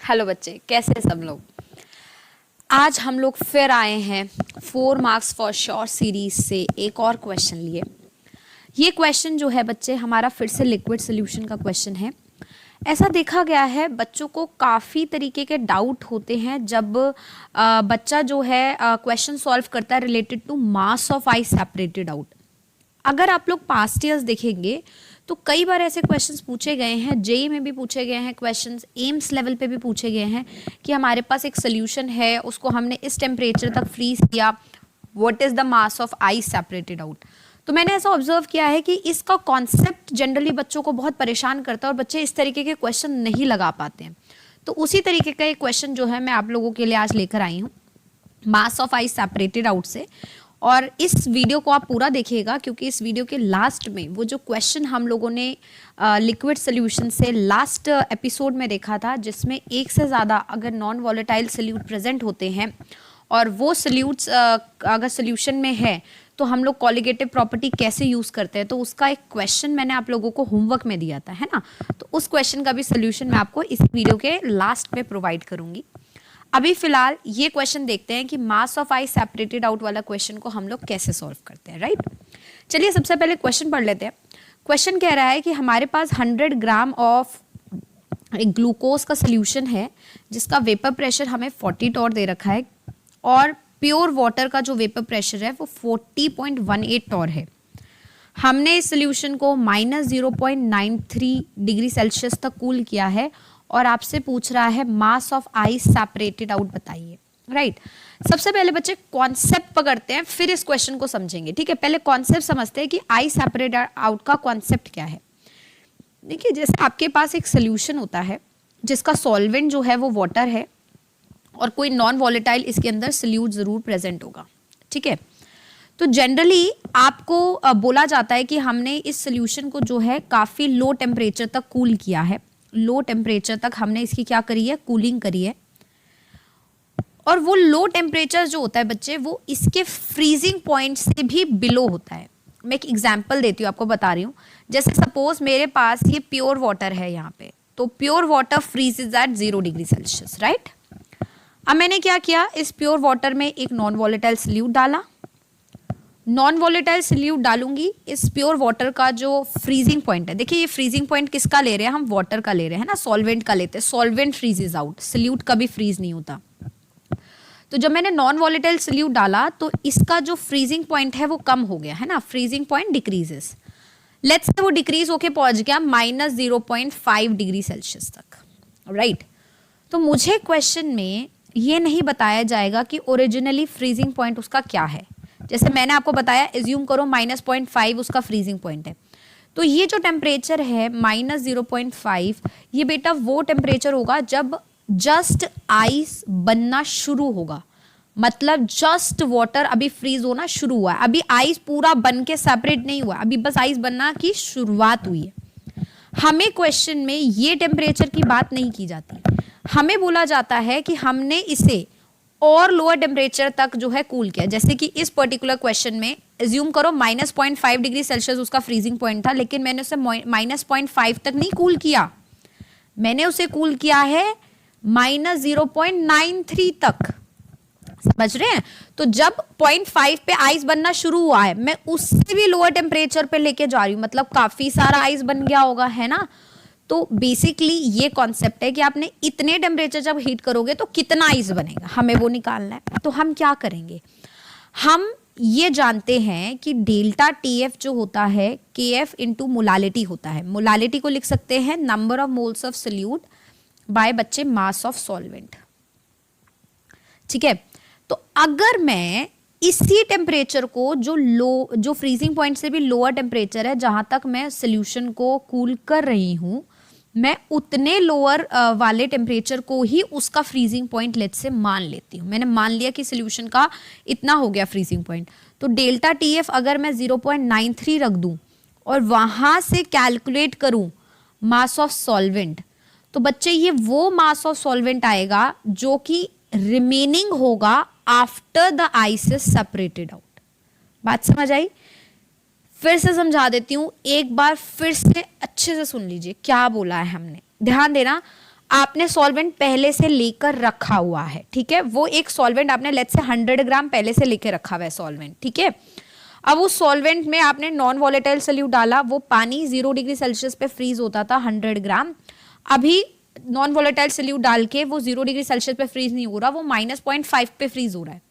Hello बच्चे, कैसे हैं सब लोग। आज हम लोग फिर आए हैं 4 मार्क्स फॉर श्योर सीरीज से एक और क्वेश्चन लिए। ये क्वेश्चन जो है बच्चे हमारा फिर से लिक्विड सोल्यूशन का क्वेश्चन है। ऐसा देखा गया है बच्चों को काफ़ी तरीके के डाउट होते हैं जब बच्चा जो है क्वेश्चन सॉल्व करता है related to mass of ice separated out. अगर आप लोग पास्ट ईयर्स देखेंगे तो कई बार ऐसे क्वेश्चंस पूछे गए हैं, जेई में भी पूछे गए हैं क्वेश्चंस, एम्स लेवल पे भी पूछे गए हैं कि हमारे पास एक सोल्यूशन है, उसको हमने इस टेम्परेचर तक फ्रीज किया, what is the mass of ice separated out. तो मैंने ऐसा ऑब्जर्व किया है कि इसका कॉन्सेप्ट जनरली बच्चों को बहुत परेशान करता है और बच्चे इस तरीके के क्वेश्चन नहीं लगा पाते हैं। तो उसी तरीके का एक क्वेश्चन जो है मैं आप लोगों के लिए आज लेकर आई हूँ मास ऑफ आइस सेपरेटेड आउट से। और इस वीडियो को आप पूरा देखिएगा क्योंकि इस वीडियो के लास्ट में वो जो क्वेश्चन हम लोगों ने लिक्विड सोल्यूशन से लास्ट एपिसोड में देखा था, जिसमें एक से ज़्यादा अगर नॉन वॉलेटाइल सोल्यूट प्रेजेंट होते हैं और वो सोल्यूट्स अगर सोल्यूशन में है तो हम लोग कॉलिगेटिव प्रॉपर्टी कैसे यूज़ करते हैं, तो उसका एक क्वेश्चन मैंने आप लोगों को होमवर्क में दिया था, है ना। तो उस क्वेश्चन का भी सोल्यूशन मैं आपको इस वीडियो के लास्ट में प्रोवाइड करूँगी। अभी फिलहाल ये क्वेश्चन देखते हैं कि मास ऑफ आइस सेपरेटेड आउट वाला क्वेश्चन को हम लोग कैसे सॉल्व करते हैं, राइट। चलिए सबसे पहले क्वेश्चन पढ़ लेते हैं। क्वेश्चन कह रहा है कि हमारे पास 100 ग्राम ऑफ एक ग्लूकोज का सोल्यूशन है जिसका वेपर प्रेशर हमें 40 टॉर दे रखा है और प्योर वाटर का जो वेपर प्रेशर है वो 40.18 टॉर है। हमने इस सोल्यूशन को -0.93 डिग्री सेल्सियस तक कूल किया है और आपसे पूछ रहा है मास ऑफ आइस सेपरेटेड आउट बताइए, राइट। सबसे पहले बच्चे कॉन्सेप्ट पकड़ते हैं, फिर इस क्वेश्चन को समझेंगे, ठीक है। पहले कॉन्सेप्ट समझते हैं कि आइस सेपरेटेड आउट का कॉन्सेप्ट क्या है। देखिए, जैसे आपके पास एक सोल्यूशन होता है जिसका सॉल्वेंट जो है वो वाटर है और कोई नॉन वॉलेटाइल इसके अंदर सोल्यूट जरूर प्रेजेंट होगा, ठीक है। तो जनरली आपको बोला जाता है कि हमने इस सोल्यूशन को जो है काफ़ी लो टेम्परेचर तक कूल किया है, लो टेम्परेचर तक हमने इसकी क्या करी है, कूलिंग करी है। और वो लो टेम्परेचर जो होता है बच्चे वो इसके फ्रीजिंग पॉइंट से भी बिलो होता है। मैं एक एग्जांपल देती हूँ, आपको बता रही हूँ। जैसे सपोज मेरे पास ये प्योर वाटर है यहाँ पे, तो pure water freezes at 0 degree Celsius, right. अब मैंने क्या किया, इस प्योर वाटर में एक नॉन वॉलेटाइल सोल्यूट डाला। नॉन वॉलेटाइल सोल्यूट डालूंगी, इस प्योर वाटर का जो फ्रीजिंग पॉइंट है, देखिए ये फ्रीजिंग पॉइंट किसका ले रहे हैं हम, वाटर का ले रहे हैं ना, सॉल्वेंट का लेते हैं। सॉल्वेंट फ्रीजेज आउट, सोल्यूट कभी फ्रीज नहीं होता। तो जब मैंने नॉन वॉलेटाइल सोल्यूट डाला तो इसका जो फ्रीजिंग पॉइंट है वो कम हो गया, है ना, freezing point decreases. Let's say वो डिक्रीज होके पहुंच गया -0.5 डिग्री सेल्सियस तक, राइट। तो मुझे क्वेश्चन में ये नहीं बताया जाएगा कि ओरिजिनली फ्रीजिंग पॉइंट उसका क्या है। जैसे मैंने आपको बताया, एज्यूम करो -0.5 उसका फ्रीजिंग पॉइंट है, तो ये जो टेम्परेचर है -0.5, ये बेटा वो टेम्परेचर होगा जब जस्ट आइस बनना शुरू होगा। मतलब जस्ट वाटर अभी फ्रीज होना शुरू हुआ है, अभी आइस पूरा बन के सेपरेट नहीं हुआ, अभी बस आइस बनना की शुरुआत हुई है। हमें क्वेश्चन में ये टेम्परेचर की बात नहीं की जाती, हमें बोला जाता है कि हमने इसे और लोअर टेम्परेचर तक जो है कूल किया। जैसे कि इस पर्टिकुलर क्वेश्चन में एज्यूम करो -0.5 डिग्री सेल्सियस उसका फ्रीजिंग पॉइंट था, लेकिन मैंने उसे -0.5 तक नहीं कूल किया, मैंने उसे कूल किया है -0.93 तक, समझ रहे हैं। तो जब 0.5 पे आइस बनना शुरू हुआ है, मैं उससे भी लोअर टेम्परेचर पे लेके जा रही हूँ, मतलब काफी सारा आइस बन गया होगा, है ना। तो बेसिकली ये कॉन्सेप्ट है कि आपने इतने टेम्परेचर जब हीट करोगे तो कितना आइस बनेगा, हमें वो निकालना है। तो हम क्या करेंगे, हम ये जानते हैं कि डेल्टा TF जो होता है KF इंटू मोलालिटी होता है। मोलालिटी को लिख सकते हैं number of moles of solute by बच्चे मास ऑफ सॉल्वेंट, ठीक है। तो अगर मैं इसी टेम्परेचर को जो फ्रीजिंग पॉइंट से भी लोअर टेम्परेचर है जहां तक मैं सोल्यूशन को कूल कर रही हूं, मैं उतने लोअर वाले टेम्परेचर को ही उसका फ्रीजिंग पॉइंट लेट से मान लेती हूँ। मैंने मान लिया कि सोल्यूशन का इतना हो गया फ्रीजिंग पॉइंट, तो डेल्टा TF अगर मैं 0.93 रख दूं और वहां से कैलकुलेट करूं मास ऑफ सॉल्वेंट, तो बच्चे ये वो मास ऑफ सॉल्वेंट आएगा जो कि रिमेनिंग होगा after the ice is separated out. बात समझ आई? फिर से समझा देती हूँ, एक बार फिर से अच्छे से सुन लीजिए क्या बोला है हमने, ध्यान देना। आपने सॉल्वेंट पहले से लेकर रखा हुआ है, ठीक है, वो एक सॉल्वेंट आपने लेट्स से 100 ग्राम पहले से लेकर रखा हुआ है सॉल्वेंट, ठीक है। अब उस सॉल्वेंट में आपने नॉन वॉलेटाइल सोल्यूट डाला, वो पानी 0 डिग्री सेल्सियस पे फ्रीज होता था 100 ग्राम। अभी नॉन वॉलेटाइल सोल्यूट डाल के वो 0 डिग्री सेल्सियस पे फ्रीज नहीं हो रहा, वो -0.5 पे फ्रीज हो रहा है,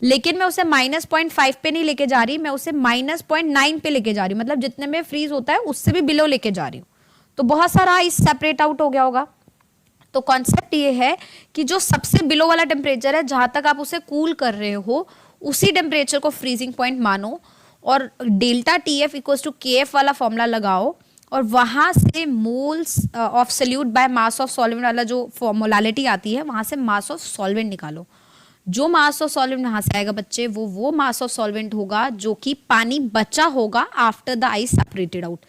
लेकिन मैं उसे -0.5 पे नहीं लेके जा रही, मैं उसे -0.9 पे लेके जा रही हूँ, मतलब जितने में फ्रीज होता है उससे भी बिलो लेके जा रही हूँ। तो बहुत सारा आइस सेपरेट आउट हो गया होगा। तो कॉन्सेप्ट ये है कि जो सबसे बिलो वाला टेम्परेचर है, जहां तक आप उसे कूल कर रहे हो, उसी टेम्परेचर को फ्रीजिंग पॉइंट मानो और delta TF equals to KF वाला फॉर्मूला लगाओ और वहां से moles of solute by mass of solvent वाला जो फॉर्मूलालिटी आती है, वहां से मास ऑफ सॉल्वेंट निकालो। जो मास ऑफ सॉल्वेंट वहां से आएगा बच्चे, वो मास ऑफ सॉल्वेंट होगा जो कि पानी बचा होगा after the ice separated out.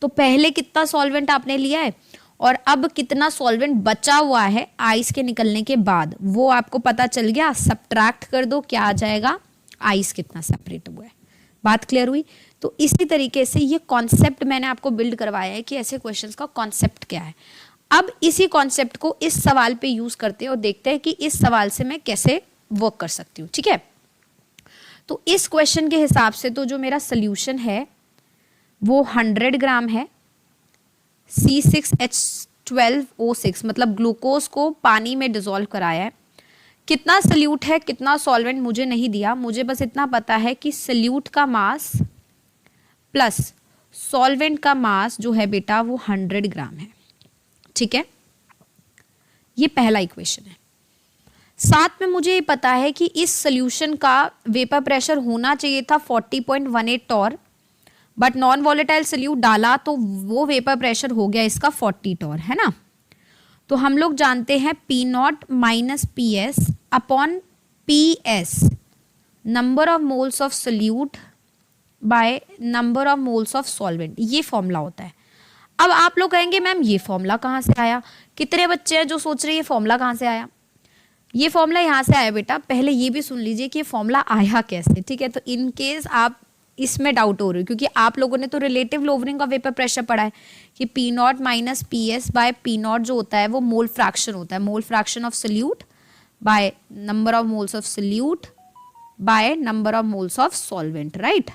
तो पहले कितना सॉल्वेंट आपने लिया है और अब कितना सॉल्वेंट बचा हुआ है आइस के निकलने के बाद, वो आपको पता चल गया। सब्ट्रैक्ट कर दो, क्या आ जाएगा, आइस कितना सेपरेट हुआ है। बात क्लियर हुई। तो इसी तरीके से ये कॉन्सेप्ट मैंने आपको बिल्ड करवाया है कि ऐसे क्वेश्चंस का कॉन्सेप्ट क्या है। अब इसी कॉन्सेप्ट को इस सवाल पे यूज करते हैं और देखते हैं कि इस सवाल से मैं कैसे वर्क कर सकती हूँ, ठीक है। तो इस क्वेश्चन के हिसाब से तो जो मेरा सोल्यूशन है वो 100 ग्राम है, C6H12O6, मतलब ग्लूकोज को पानी में डिसॉल्व कराया है। कितना सल्यूट है, कितना सॉल्वेंट मुझे नहीं दिया, मुझे बस इतना पता है कि सल्यूट का मास प्लस सॉल्वेंट का मास जो है बेटा वो 100 ग्राम है, ठीक है। ये पहला इक्वेशन है। साथ में मुझे ये पता है कि इस सॉल्यूशन का वेपर प्रेशर होना चाहिए था 40.18 torr, but non volatile solute डाला तो वो वेपर प्रेशर हो गया इसका 40 टॉर, है ना। तो हम लोग जानते हैं P0 minus PS upon PS, number of moles of solute bye number of moles of solvent, ये फॉर्मूला होता है। अब आप लोग कहेंगे मैम ये फॉर्मूला कहाँ से आया, कितने बच्चे हैं जो सोच रहे हैं ये फॉर्मूला कहाँ से आया। ये फॉर्मूला यहाँ से आया बेटा, पहले ये भी सुन लीजिए कि ये फॉर्मूला आया कैसे, ठीक है। तो इन केस आप इसमें डाउट हो रही है, क्योंकि आप लोगों ने तो relative lowering of vapour pressure पढ़ा है कि P0 minus PS by P0 जो होता है वो मोल फ्रैक्शन होता है, mole fraction of solute bye number of moles of solute bye number of moles of solvent, right.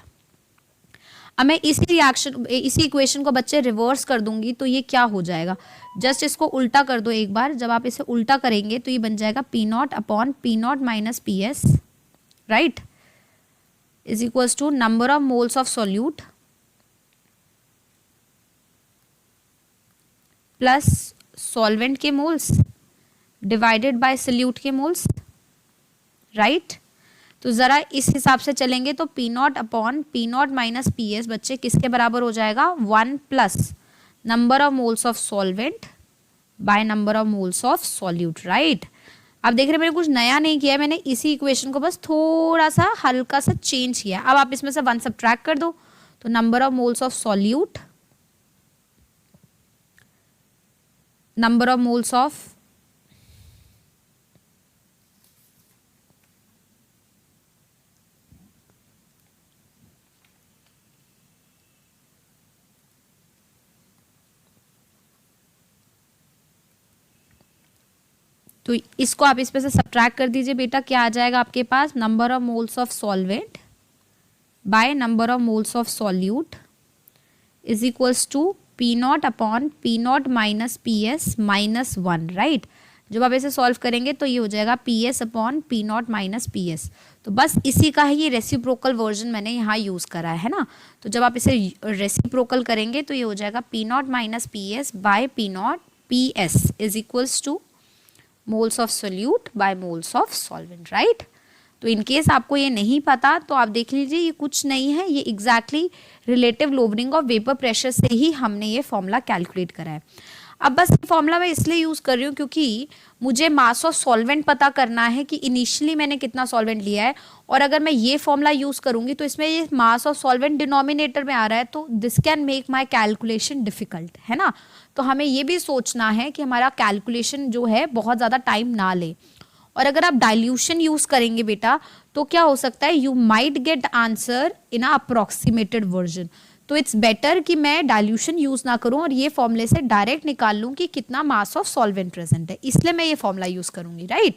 अब मैं इसी इक्वेशन को बच्चे रिवर्स कर दूंगी तो ये क्या हो जाएगा, जस्ट इसको उल्टा कर दो एक बार। जब आप इसे उल्टा करेंगे तो ये बन जाएगा P0 upon P0 minus PS, right, is equals to number of moles of solute plus solvent के moles divided by solute के moles, right। तो ज़रा इस हिसाब से चलेंगे तो P0 upon P0 minus PS बच्चे किसके बराबर हो जाएगा, 1 plus number of moles of solvent by number of moles of solute, right. अब देख रहे हैं मैंने कुछ नया नहीं किया है, मैंने इसी इक्वेशन को बस थोड़ा सा हल्का सा चेंज किया। अब आप इसमें से 1 सब्ट्रैक्ट कर दो तो number of moles of solute, number of moles of तो इसको आप इसमें से सब्ट्रैक्ट कर दीजिए बेटा, क्या आ जाएगा आपके पास, number of moles of solvent by number of moles of solute is equals to P0 upon P0 minus PS minus 1, right. जब आप इसे सॉल्व करेंगे तो ये हो जाएगा PS upon P0 minus PS। तो बस इसी का ही ये रेसिप्रोकल वर्जन मैंने यहाँ यूज़ करा है ना। तो जब आप इसे रेसिप्रोकल करेंगे तो ये हो जाएगा P0 minus PS by P0 PS is equals to moles of solute by moles of solvent, right. तो इन केस आपको ये नहीं पता तो आप देख लीजिए ये कुछ नहीं है, ये exactly relative lowering of vapour pressure से ही हमने ये फॉर्मूला कैलकुलेट करा है। अब बस ये फॉर्मूला मैं इसलिए यूज़ कर रही हूँ क्योंकि मुझे मास ऑफ सॉल्वेंट पता करना है कि इनिशियली मैंने कितना सॉल्वेंट लिया है, और अगर मैं ये फॉर्मूला यूज़ करूँगी तो इसमें ये मास ऑफ सॉल्वेंट डिनोमिनेटर में आ रहा है, तो this can make my calculation difficult, है ना। तो हमें ये भी सोचना है कि हमारा कैलकुलेशन जो है बहुत ज़्यादा टाइम ना ले। और अगर आप डाइल्यूशन यूज़ करेंगे बेटा तो क्या हो सकता है, you might get answer in a approximated version. तो इट्स बेटर कि मैं डाइल्यूशन यूज ना करूं और ये फॉर्मूले से डायरेक्ट निकाल लूं कि कितना मास ऑफ सॉल्वेंट प्रेजेंट है, इसलिए मैं ये फॉर्मूला यूज करूंगी, राइट।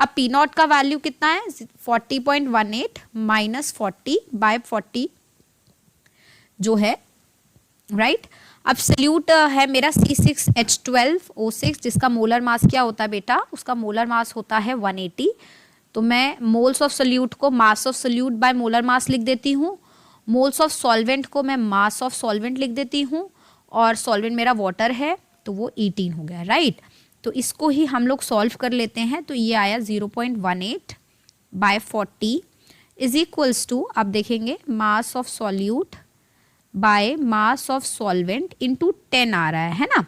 अब पी नॉट का वैल्यू कितना है 40.18 माइनस 40/40 जो है, राइट। अब सल्यूट है मेरा C6H12O6 जिसका मोलर मास क्या होता है बेटा, उसका मोलर मास होता है 180। तो मैं मोल्स ऑफ सल्यूट को mass of solute by molar mass लिख देती हूँ, मोल्स ऑफ सॉल्वेंट को मैं मास ऑफ सॉल्वेंट लिख देती हूँ, और सॉल्वेंट मेरा वाटर है तो वो 18 हो गया, राइट। तो इसको ही हम लोग सॉल्व कर लेते हैं, तो ये आया 0.18/40 इज इक्वल्स टू, आप देखेंगे mass of solute bye mass of solvent into 10 आ रहा है ना।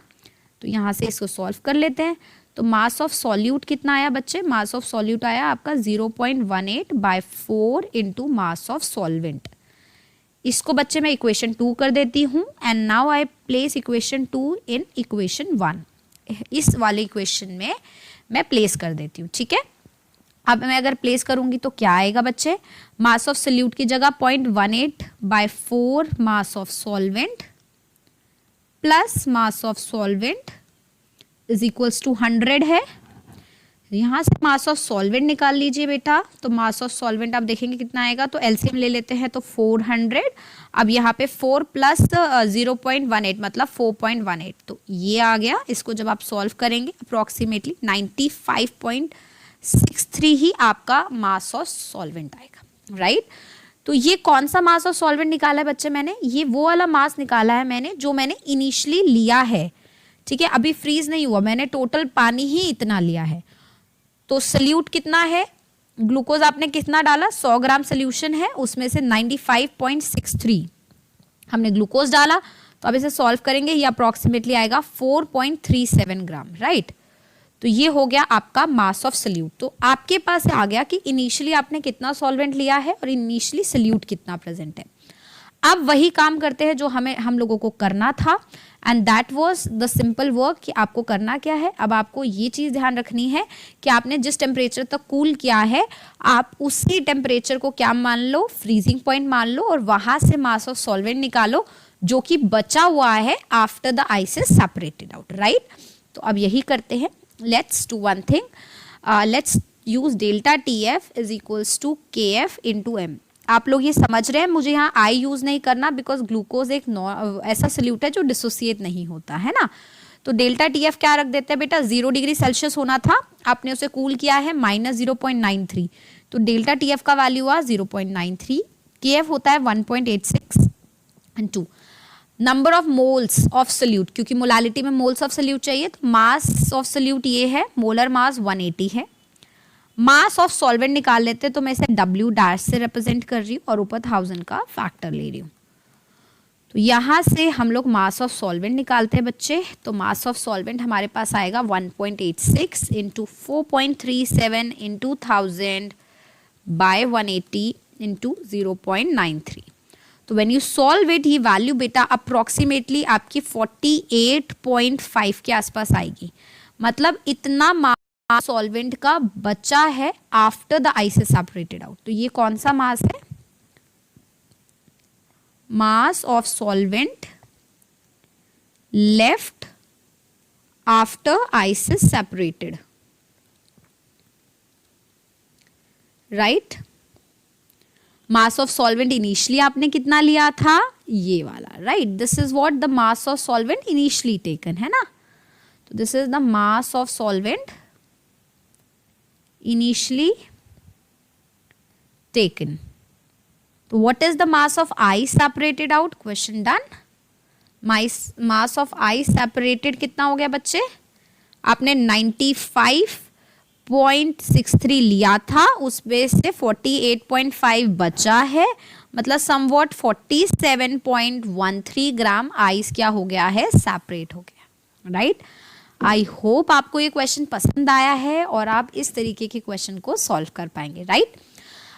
तो यहाँ से इसको सॉल्व कर लेते हैं। तो मास ऑफ सॉल्यूट कितना आया बच्चे, मास ऑफ सॉल्यूट आया आपका 0.18/4 इंटू मास ऑफ सॉल्वेंट। इसको बच्चे मैं इक्वेशन 2 कर देती हूँ, and now I place equation 2 in equation 1। इस वाले इक्वेशन में मैं प्लेस कर देती हूँ, ठीक है। अब मैं अगर प्लेस करूंगी तो क्या आएगा बच्चे, मास ऑफ सल्यूट की जगह 0.18/4 mass of solvent plus mass of solvent is equals to 100 है। यहाँ से मास ऑफ सॉल्वेंट निकाल लीजिए बेटा, तो मास ऑफ सॉल्वेंट आप देखेंगे कितना आएगा, तो एलसीएम ले लेते हैं तो 400। अब यहाँ पे 4 प्लस 0.18 मतलब 4.18, तो ये आ गया। इसको जब आप सॉल्व करेंगे अप्रोक्सीमेटली 95.63 ही आपका मास ऑफ सॉल्वेंट आएगा, राइट। तो ये कौन सा मास ऑफ सॉल्वेंट निकाला है बच्चे मैंने, ये वो वाला मास निकाला है मैंने जो मैंने इनिशियली लिया है, ठीक है। अभी फ्रीज नहीं हुआ, मैंने टोटल पानी ही इतना लिया है। तो सल्यूट कितना है, ग्लूकोज आपने कितना डाला, 100 ग्राम सोल्यूशन है, उसमें से 95.63 हमने ग्लूकोज डाला। तो अब इसे सॉल्व करेंगे, ये अप्रोक्सीमेटली आएगा 4.37 ग्राम, राइट। तो ये हो गया आपका मास ऑफ सल्यूट। तो आपके पास आ गया कि इनिशियली आपने कितना सॉल्वेंट लिया है और इनिशियली सल्यूट कितना प्रेजेंट है। अब वही काम करते हैं जो हम लोगों को करना था, and that was the simple work कि आपको करना क्या है। अब आपको ये चीज़ ध्यान रखनी है कि आपने जिस टेम्परेचर तक कूल किया है, आप उसी टेम्परेचर को क्या मान लो, फ्रीजिंग पॉइंट मान लो, और वहाँ से मास ऑफ सॉल्वेंट निकालो जो कि बचा हुआ है after the ice is separated out, right. तो अब यही करते हैं, let's do one thing, let's use delta TF is equals to KF into M। आप लोग ये समझ रहे हैं, मुझे यहाँ आई यूज नहीं करना बिकॉज ग्लूकोज एक ऐसा सल्यूट है जो डिसोसिएट नहीं होता है ना। तो डेल्टा TF क्या रख देते हैं बेटा, 0 डिग्री सेल्सियस होना था, आपने उसे कूल किया है -0.93, तो डेल्टा TF का वैल्यू हुआ 0.93, KF होता है 1.86 and 2 number of moles of solute, क्योंकि मोलालिटी में मोल्स ऑफ सल्यूट चाहिए, तो मास ऑफ सल्यूट ये है, मोलर मास 180 है। मास ऑफ सॉल्वेंट निकाल लेते हैं, तो मैं इसे W डैश से रिप्रेजेंट कर रही हूँ और ऊपर 1000 का फैक्टर ले रही हूँ। तो यहाँ से हम लोग मास ऑफ सॉल्वेंट निकालते हैं बच्चे। तो मास ऑफ सॉल्वेंट हमारे पास आएगा 1.86 इंटू 4.37 इंटू 1000 बाय 180 इंटू 0.93। तो व्हेन यू सॉल्व इट, ये वैल्यू बेटा अप्रोक्सीमेटली आपकी 48.5 के आसपास आएगी। मतलब इतना मास सॉल्वेंट का बचा है after the ice is separated out. तो ये कौन सा मास है, मास of solvent left after ice is separated, right. Mass of solvent initially आपने कितना लिया था, ये वाला, right. This is what the mass of solvent initially taken है ना। तो this is the mass of solvent initially taken. So what is the mass of ice separated out? Question done. Mass of ice separated कितना हो गया बच्चे, आपने 95.63 लिया था, उसमें से 48.5 बचा है, मतलब समवॉट 47.13 ग्राम आइस क्या हो गया है, सेपरेट हो गया, राइट। आई होप आपको ये क्वेश्चन पसंद आया है और आप इस तरीके के क्वेश्चन को सॉल्व कर पाएंगे, राइट।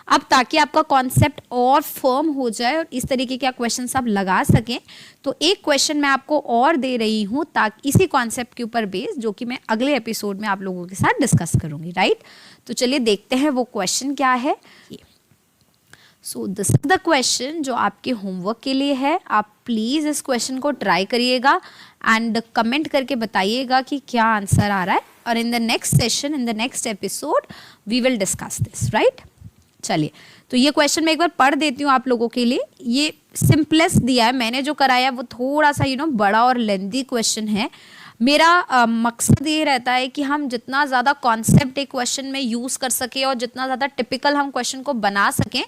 अब ताकि आपका कॉन्सेप्ट और फर्म हो जाए और इस तरीके के क्वेश्चन आप लगा सकें, तो एक क्वेश्चन मैं आपको और दे रही हूँ ताकि इसी कॉन्सेप्ट के ऊपर बेस, जो कि मैं अगले एपिसोड में आप लोगों के साथ डिस्कस करूंगी, राइट। तो चलिए देखते हैं वो क्वेश्चन क्या है। So this is the question जो आपके होमवर्क के लिए है। आप प्लीज़ इस क्वेश्चन को ट्राई करिएगा एंड कमेंट करके बताइएगा कि क्या आंसर आ रहा है, और in the next session, in the next episode we will discuss this, right. चलिए, तो ये क्वेश्चन मैं एक बार पढ़ देती हूँ आप लोगों के लिए। ये सिंपलेस्ट दिया है, मैंने जो कराया वो थोड़ा सा बड़ा और लेंथी क्वेश्चन है। मेरा मकसद ये रहता है कि हम जितना ज़्यादा कॉन्सेप्ट एक क्वेश्चन में यूज़ कर सकें और जितना ज़्यादा टिपिकल हम क्वेश्चन को बना सकें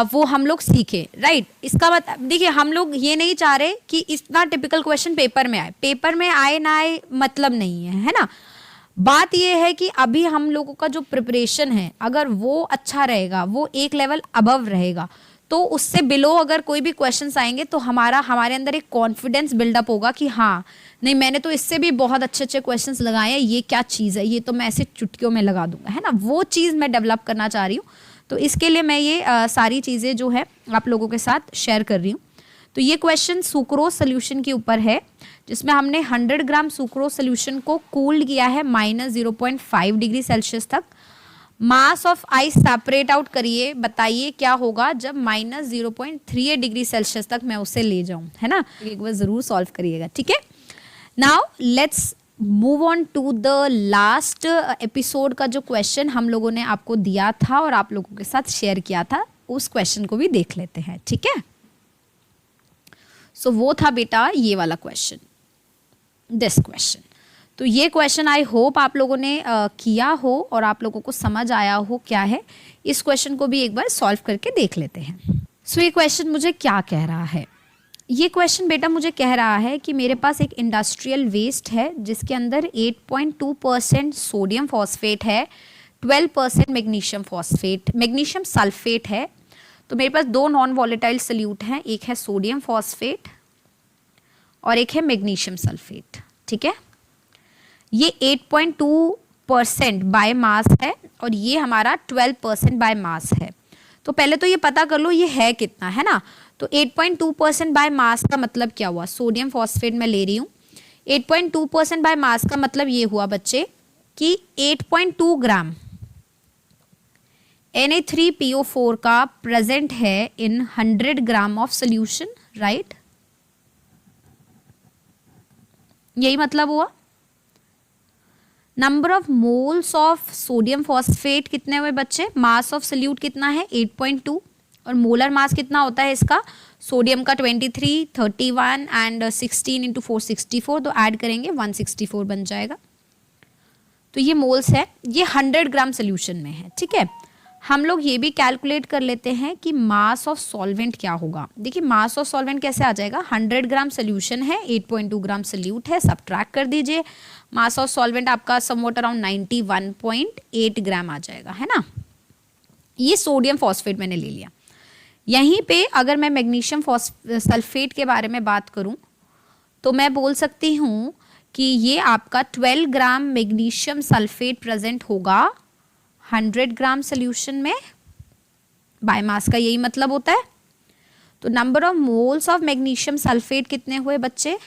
वो हम लोग सीखें, राइट। इसका मतलब देखिए, हम लोग ये नहीं चाह रहे कि इतना टिपिकल क्वेश्चन पेपर में आए। पेपर में आए ना आए मतलब नहीं है ना। बात ये है कि अभी हम लोगों का जो प्रिपरेशन है, अगर वो अच्छा रहेगा, वो एक लेवल अबव रहेगा, तो उससे बिलो अगर कोई भी क्वेश्चंस आएंगे तो हमारे अंदर एक कॉन्फिडेंस बिल्डअप होगा कि हाँ नहीं, मैंने तो इससे भी बहुत अच्छे अच्छे क्वेश्चंस लगाए हैं, ये क्या चीज़ है, ये तो मैं ऐसे चुटकियों में लगा दूंगा, है ना। वो चीज़ मैं डेवलप करना चाह रही हूँ। तो इसके लिए मैं ये सारी चीज़ें जो है आप लोगों के साथ शेयर कर रही हूँ। तो ये क्वेश्चन सुक्रोज सोल्यूशन के ऊपर है, जिसमें हमने 100 ग्राम सुक्रोज सोल्यूशन को कूल्ड किया है -0.5 डिग्री सेल्सियस तक। मास ऑफ आइस सेपरेट आउट करिए, बताइए क्या होगा जब -0.38 डिग्री सेल्सियस तक मैं उसे ले जाऊं, है ना। एक बार ज़रूर सॉल्व करिएगा, ठीक है। Now let's move on to the last episode का जो क्वेश्चन हम लोगों ने आपको दिया था और आप लोगों के साथ शेयर किया था, उस क्वेश्चन को भी देख लेते हैं, ठीक है। सो वो था बेटा ये वाला क्वेश्चन, दिस क्वेश्चन। तो ये क्वेश्चन आई होप आप लोगों ने किया हो और आप लोगों को समझ आया हो क्या है। इस क्वेश्चन को भी एक बार सॉल्व करके देख लेते हैं। सो ये क्वेश्चन मुझे क्या कह रहा है? ये क्वेश्चन बेटा मुझे कह रहा है कि मेरे पास एक इंडस्ट्रियल वेस्ट है जिसके अंदर 8.2% सोडियम फॉस्फेट है, 12% मैग्नीशियम सल्फेट है। तो मेरे पास दो नॉन वॉलेटाइल सल्यूट हैं, एक है सोडियम फॉस्फेट और एक है मैग्नीशियम सल्फेट, ठीक है। ये 8.2% बाय मास है और ये हमारा 12% बाय मास है। तो पहले तो ये पता कर लो ये है कितना, है ना। तो 8.2% बाय मास का मतलब क्या हुआ? सोडियम फॉस्फेट मैं ले रही हूँ। 8.2% बाय मास का मतलब ये हुआ बच्चे कि 8.2 ग्राम Na3PO4 का प्रेजेंट है इन 100 ग्राम ऑफ सोल्यूशन, राइट। यही मतलब हुआ। Number of moles of sodium phosphate कितने हुए बच्चे? मास ऑफ सोल्यूट कितना है? 8.2, और मोलर मास कितना होता है इसका? सोडियम का 23, 31 एंड 16 इंटू 464, तो ऐड करेंगे 164 बन जाएगा। तो ये मोल्स है, ये 100 ग्राम सोल्यूशन में है, ठीक है। हम लोग ये भी कैलकुलेट कर लेते हैं कि मास ऑफ सॉल्वेंट क्या होगा। देखिए मास ऑफ सॉल्वेंट कैसे आ जाएगा? 100 ग्राम सोल्यूशन है, 8.2 ग्राम सोल्यूट है, सब्ट्रैक्ट कर दीजिए। मास ऑफ सॉल्वेंट आपका समवॉट अराउंड 91.8 ग्राम आ जाएगा, है ना। ये सोडियम फॉस्फेट मैंने ले लिया। यहीं पे अगर मैं मैग्नीशियम सल्फेट के बारे में बात करूं तो मैं बोल सकती हूं कि ये आपका 12 ग्राम मैग्नीशियम सल्फेट प्रेजेंट होगा 100 ग्राम सोल्यूशन में, बाय मास का यही मतलब होता है। तो number of moles of magnesium sulphate कितने हुए बच्चे?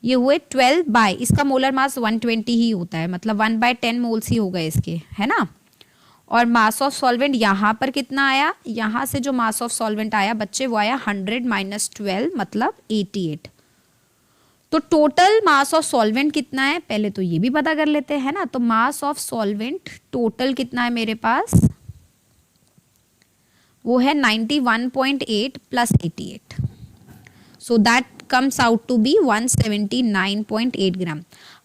ये हुए 12 बाय, इसका मोलर मास 120 ही होता है, मतलब 1/10 मोल्स ही होगा इसके, है ना। और मास ऑफ सॉल्वेंट यहाँ पर कितना आया? यहाँ से जो मास ऑफ सॉल्वेंट आया बच्चे वो आया 100 - 12 मतलब 88। तो टोटल मास ऑफ सॉल्वेंट कितना है पहले तो ये भी पता कर लेते हैं ना। तो मास ऑफ सॉल्वेंट टोटल कितना है मेरे पास? वो है 91.8 plus 88, so that comes out to be 179.8 gram.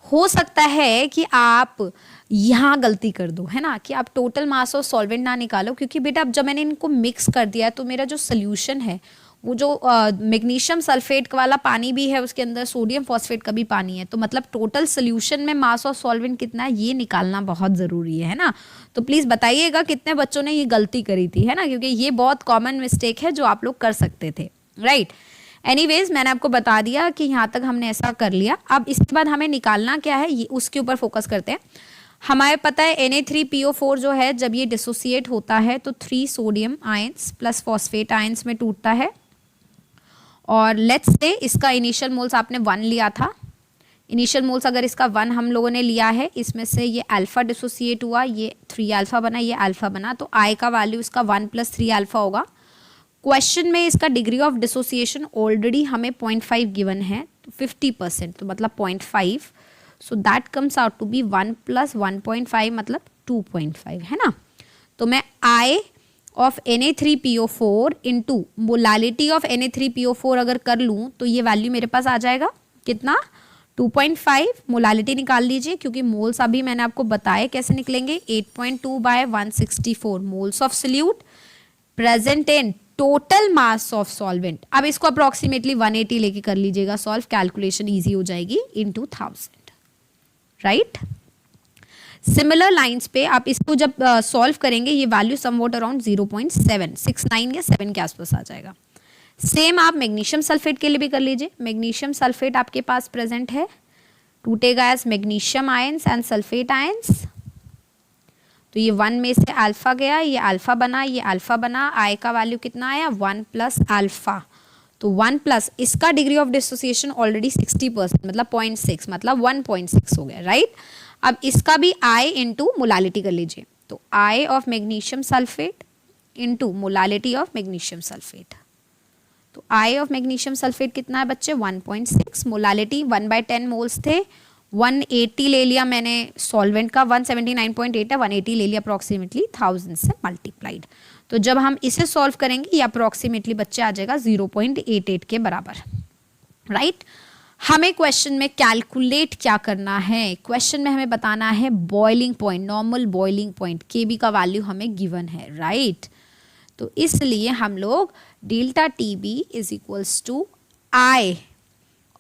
हो सकता है कि आप यहाँ गलती कर दो, है ना, कि आप टोटल मास ऑफ सॉल्वेंट ना निकालो, क्योंकि बेटा अब जब मैंने इनको मिक्स कर दिया तो मेरा जो सोल्यूशन है वो जो मैग्नीशियम सल्फेट वाला पानी भी है, उसके अंदर सोडियम फॉस्फेट का भी पानी है, तो मतलब टोटल सोल्यूशन में मास ऑफ सॉल्वेंट कितना है ये निकालना बहुत ज़रूरी है ना। तो प्लीज़ बताइएगा कितने बच्चों ने ये गलती करी थी, है ना, क्योंकि ये बहुत कॉमन मिस्टेक है जो आप लोग कर सकते थे, राइट। एनीवेज मैंने आपको बता दिया कि यहाँ तक हमने ऐसा कर लिया। अब इसके बाद हमें निकालना क्या है ये उसके ऊपर फोकस करते हैं। हमें पता है Na3PO4 जो है जब ये डिसोसिएट होता है तो 3 sodium ions plus phosphate ions में टूटता है, और लेट्स से इसका इनिशियल मोल्स आपने 1 लिया था। इनिशियल मोल्स अगर इसका 1 हम लोगों ने लिया है, इसमें से ये अल्फा डिसोसिएट हुआ, ये 3 अल्फा बना, ये अल्फा बना, तो आई का वैल्यू इसका 1 + 3 अल्फा होगा। क्वेश्चन में इसका डिग्री ऑफ डिसोसिएशन ऑलरेडी हमें 0.5 गिवन है, तो 50%, तो मतलब 0.5, so that comes out to be 1 + 1.5 मतलब 2.5, है ना। तो मैं I of Na3PO4 into molality of Na3PO4 अगर कर लूँ तो ये वैल्यू मेरे पास आ जाएगा कितना, 2.5। मोलालिटी निकाल लीजिए क्योंकि मोल्स अभी मैंने आपको बताया कैसे निकलेंगे, 8.2/164 moles of solute present in total mass of solvent. अब इसको अप्रोक्सीमेटली 180 लेके कर लीजिएगा सॉल्व, कैलकुलेशन इजी हो जाएगी, इनटू 1000, राइट। सिमिलर लाइंस पे आप इसको जब सॉल्व करेंगे ये वैल्यू समवॉट अराउंड 0.769 या 7 के आसपास आ जाएगा। सेम आप मैग्नीशियम सल्फेट के लिए भी कर लीजिए। मैग्नीशियम सल्फेट आपके पास प्रेजेंट है, टूटेगा as magnesium ions and sulphate ions, तो ये 1 में से अल्फा गया, ये अल्फा बना, ये अल्फा बना, आई का वैल्यू कितना आया 1 + अल्फा, तो 1 प्लस इसका डिग्री ऑफ डिसोसिएशन ऑलरेडी 60% मतलब 0.6 मतलब 1.6 हो गया, राइट। अब इसका भी I इंटू मोलालिटी कर लीजिए, तो I of magnesium sulphate into molality of magnesium sulphate, तो I ऑफ मैग्नीशियम सल्फेट कितना है बच्चे 1.6, मोलालिटी 1/10 मोल्स थे, 180 ले लिया मैंने सॉल्वेंट का, 179.8 है, 180 ले लिया अप्रॉक्सीमेटली 1000 से मल्टीप्लाइड, तो जब हम इसे सॉल्व करेंगे ये अप्रॉक्सीमेटली बच्चे आ जाएगा 0.88 के बराबर, राइट। हमें क्वेश्चन में कैलकुलेट क्या करना है, क्वेश्चन में हमें बताना है boiling point, normal boiling point, KB का वैल्यू हमें गिवन है, राइट। तो इसलिए हम लोग delta TB is equals to I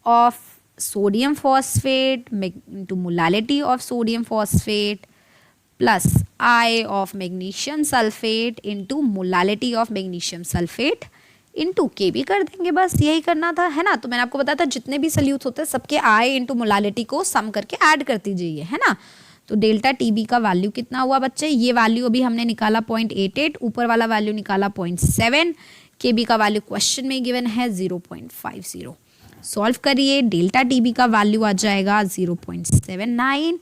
of sodium phosphate into molality of sodium phosphate plus I of magnesium sulphate into molality of magnesium sulphate into के भी कर देंगे, बस यही करना था, है ना। तो मैंने आपको बताया था जितने भी सल्यूट्स होते हैं सबके I इंटू मोलालिटी को सम करके ऐड करती जाइए, है ना। तो डेल्टा टीबी का वैल्यू कितना हुआ बच्चे, ये वैल्यू अभी हमने निकाला 0.88, ऊपर वाला वैल्यू निकाला 0.7, के बी का वैल्यू क्वेश्चन में गिवन है 0.50, सॉल्व करिए, डेल्टा टीबी का वैल्यू आ जाएगा 0.79।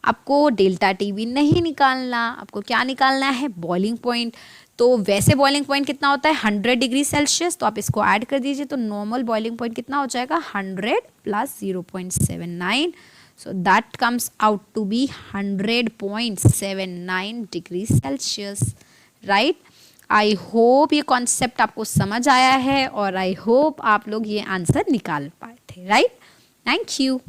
आपको डेल्टा टीबी नहीं निकालना, आपको क्या निकालना है बॉइलिंग पॉइंट। तो वैसे बॉइलिंग पॉइंट कितना होता है 100 डिग्री सेल्सियस, तो आप इसको ऐड कर दीजिए, तो नॉर्मल बॉइलिंग पॉइंट कितना हो जाएगा 100 + 0.79, so that comes out to be 100.79 degree Celsius, right. I hope ये कॉन्सेप्ट आपको समझ आया है और आई होप आप लोग ये आंसर निकाल पाए थे, राइट। Thank you.